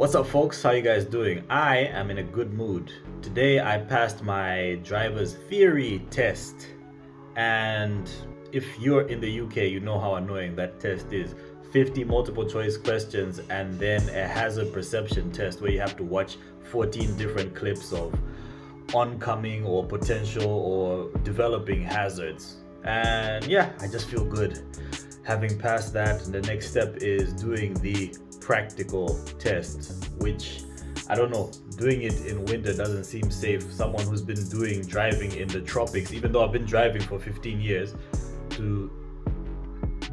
What's up, folks? How you guys doing? I am in a good mood. Today I passed my driver's theory test, and if you're in the UK, you know how annoying that test is. 50 multiple choice questions and then a hazard perception test where you have to watch 14 different clips of oncoming or potential or developing hazards. And yeah, I just feel good having passed that. The next step is doing the practical test, which I don't know, doing it in winter doesn't seem safe. Someone who's been doing driving in the tropics, even though I've been driving for 15 years, to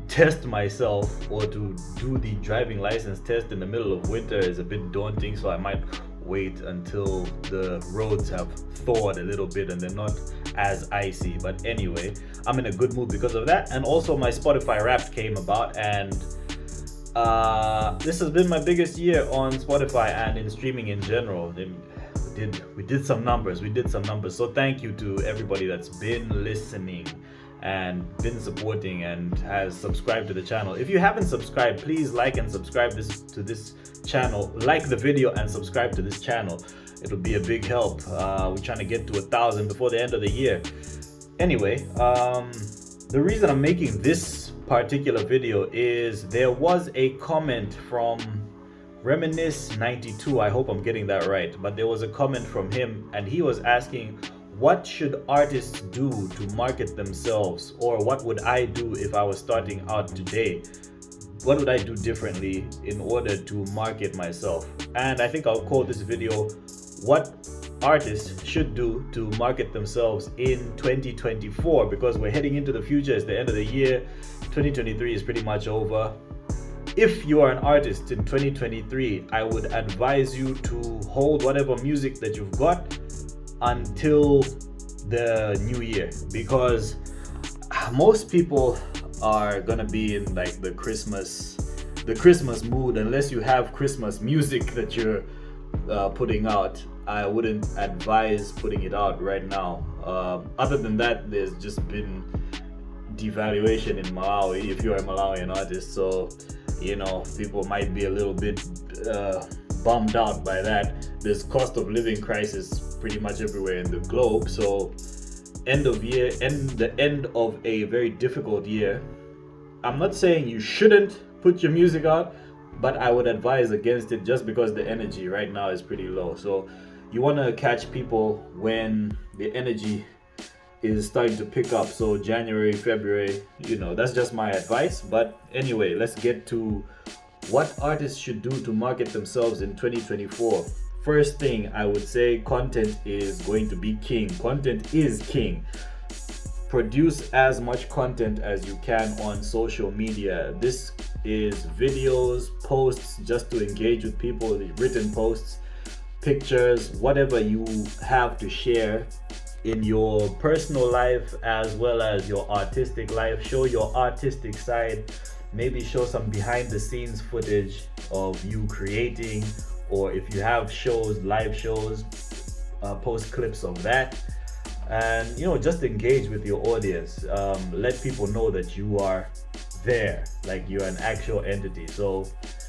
test myself or to do the driving license test in the middle of winter is a bit daunting. So I might wait until the roads have thawed a little bit and they're not as icy. But anyway, I'm in a good mood because of that. And also my Spotify Wrapped came about, and this has been my biggest year on Spotify and in streaming in general. We did some numbers. So thank you to everybody that's been listening and been supporting and has subscribed to the channel. If you haven't subscribed, please like and subscribe to this channel. Like the video and subscribe to this channel. It'll be a big help. We're trying to get to 1,000 before the end of the year. Anyway, the reason I'm making this particular video is there was a comment from Reminisce92. I hope I'm getting that right, but there was a comment from him and he was asking, what should artists do to market themselves, or what would I do if I was starting out today? What would I do differently in order to market myself? And I think I'll call this video what artists should do to market themselves in 2024, because we're heading into the future. It's the end of the year. 2023 is pretty much over. If you are an artist in 2023, I would advise you to hold whatever music that you've got until the new year, because most people are gonna be in like the Christmas mood. Unless you have Christmas music that you're putting out, I wouldn't advise putting it out right now. Other than that, there's just been devaluation in Malawi if you're a Malawian artist, so people might be a little bit bummed out by that. There's cost of living crisis pretty much everywhere in the globe, so the end of a very difficult year. I'm not saying you shouldn't put your music out, but I would advise against it just because the energy right now is pretty low. So you want to catch people when the energy is starting to pick up. So January, February, that's just my advice. But anyway, let's get to what artists should do to market themselves in 2024. First thing I would say, content is going to be king. Content is king. Produce as much content as you can on social media. This is videos, posts just to engage with people, written posts, pictures, whatever you have to share in your personal life as well as your artistic life. Show your artistic side. Maybe show some behind the scenes footage of you creating, or if you have shows, live shows, post clips of that. And just engage with your audience. Let people know that you are there, like you're an actual entity. So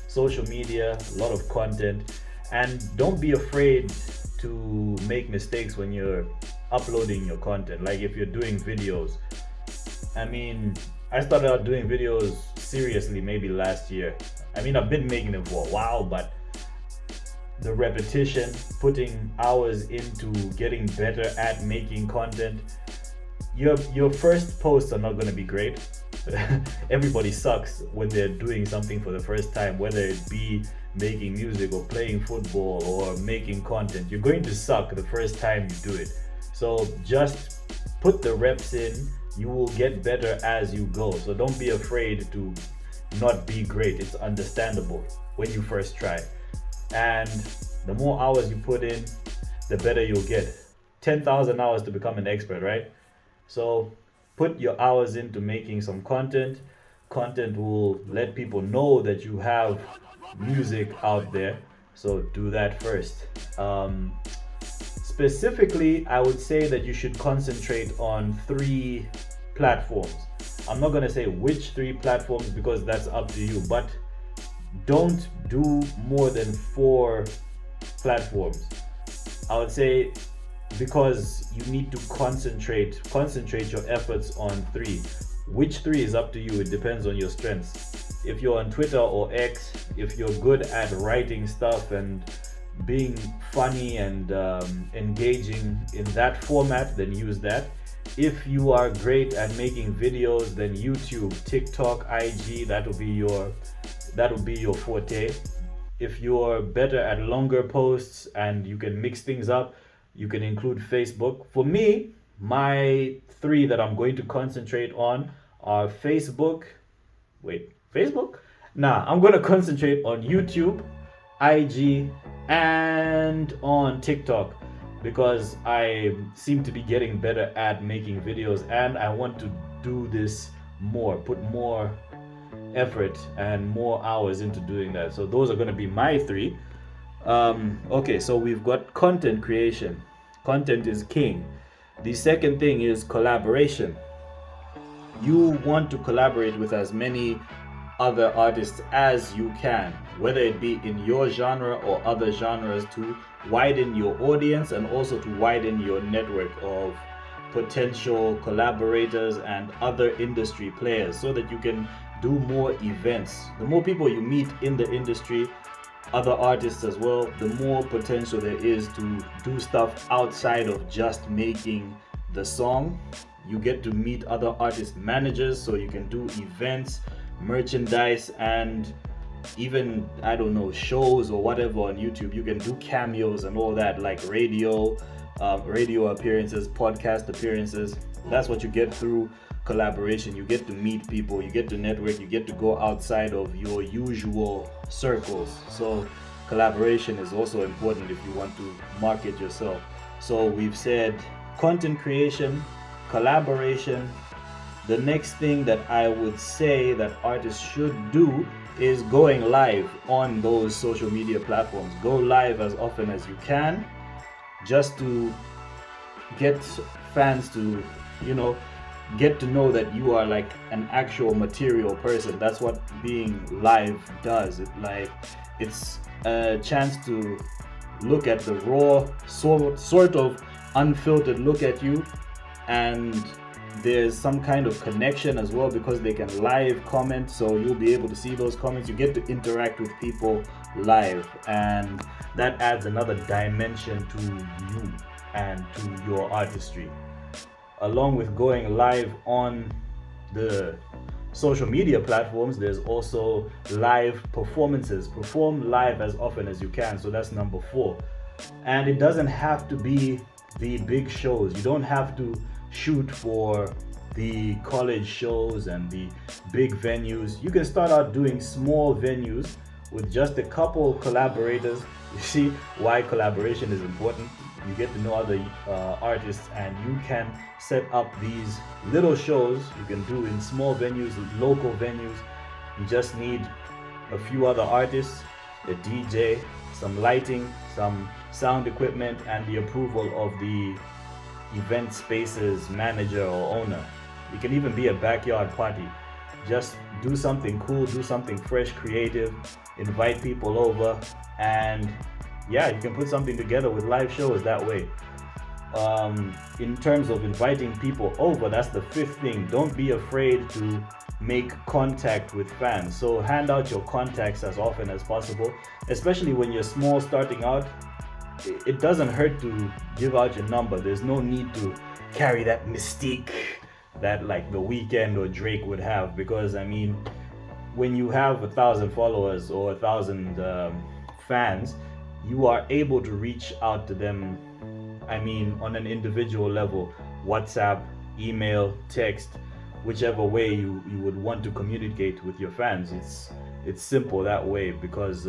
social media, a lot of content, and don't be afraid to make mistakes when you're uploading your content. Like if you're doing videos, I started out doing videos seriously maybe last year. I've been making them for a while, but the repetition, putting hours into getting better at making content, your first posts are not going to be great. Everybody sucks when they're doing something for the first time, whether it be making music or playing football or making content. You're going to suck the first time you do it. So just put the reps in. You will get better as you go. So don't be afraid to not be great. It's understandable when you first try. And the more hours you put in, the better you'll get. 10,000 hours to become an expert, right? So put your hours into making some content. Content will let people know that you have music out there. So do that first. Specifically, I would say that you should concentrate on 3 platforms. I'm not going to say which 3 platforms because that's up to you, but don't do more than 4 platforms. I would say, because you need to concentrate your efforts on 3. Which 3 is up to you. It depends on your strengths. If you're on Twitter or X, if you're good at writing stuff and being funny and engaging in that format, then use that. If you are great at making videos, then YouTube, TikTok, IG, that'll be your forte. If you're better at longer posts and you can mix things up, you can include Facebook. For me, my 3 that I'm going to concentrate on are Facebook. Wait, Facebook? Nah, I'm going to concentrate on YouTube, IG, and on TikTok, because I seem to be getting better at making videos and I want to do this more, put more effort and more hours into doing that. So those are going to be my 3. Okay, so we've got content creation. Content is king. The second thing is collaboration. You want to collaborate with as many other artists as you can, whether it be in your genre or other genres, to widen your audience and also to widen your network of potential collaborators and other industry players, so that you can do more events. The more people you meet in the industry, other artists as well, the more potential there is to do stuff outside of just making the song. You get to meet other artist managers, so you can do events, merchandise, and even, I don't know, shows or whatever on YouTube. You can do cameos and all that, like radio appearances, podcast appearances. That's what you get through collaboration. You get to meet people, you get to network, you get to go outside of your usual circles. So collaboration is also important if you want to market yourself. So we've said content creation, collaboration. The next thing that I would say that artists should do is going live on those social media platforms. Go live as often as you can, just to get fans to, get to know that you are like an actual material person. That's what being live does. It's a chance to look at the raw, sort of unfiltered look at you, and there's some kind of connection as well, because they can live comment, so you'll be able to see those comments. You get to interact with people live, and that adds another dimension to you and to your artistry. Along with going live on the social media platforms, there's also live performances. Perform live as often as you can. So that's number 4. And it doesn't have to be the big shows. You don't have to shoot for the college shows and the big venues. You can start out doing small venues with just a couple collaborators. You see why collaboration is important. You get to know other artists, and you can set up these little shows you can do in small venues, local venues. You just need a few other artists, a DJ, some lighting, some sound equipment, and the approval of the event space's manager or owner. It can even be a backyard party. Just do something cool, do something fresh, creative, invite people over, and yeah, you can put something together with live shows that way. In terms of inviting people over, that's the 5th thing. Don't be afraid to make contact with fans. So hand out your contacts as often as possible, especially when you're small, starting out. It doesn't hurt to give out your number. There's no need to carry that mystique that like The Weeknd or Drake would have, because I mean, when you have 1,000 followers or 1,000 fans, you are able to reach out to them, I mean, on an individual level. WhatsApp, email, text, whichever way you would want to communicate with your fans. It's simple that way, because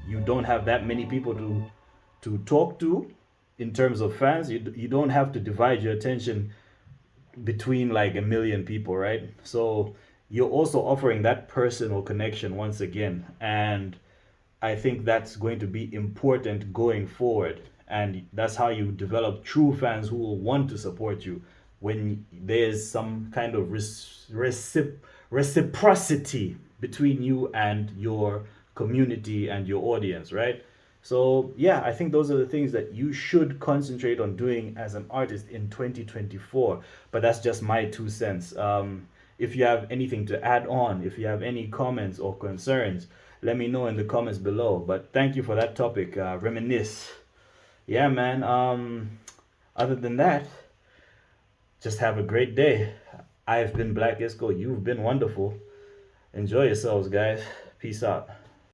you don't have that many people to talk to. In terms of fans, you don't have to divide your attention between like a million people, right? So you're also offering that personal connection once again, and I think that's going to be important going forward. And that's how you develop true fans who will want to support you, when there's some kind of reciprocity between you and your community and your audience, right? So yeah, I think those are the things that you should concentrate on doing as an artist in 2024. But that's just my 2 cents. If you have anything to add on, if you have any comments or concerns, let me know in the comments below. But thank you for that topic, reminisce. Yeah, man. Other than that, just have a great day. I've been Black Isco. You've been wonderful. Enjoy yourselves, guys. Peace out.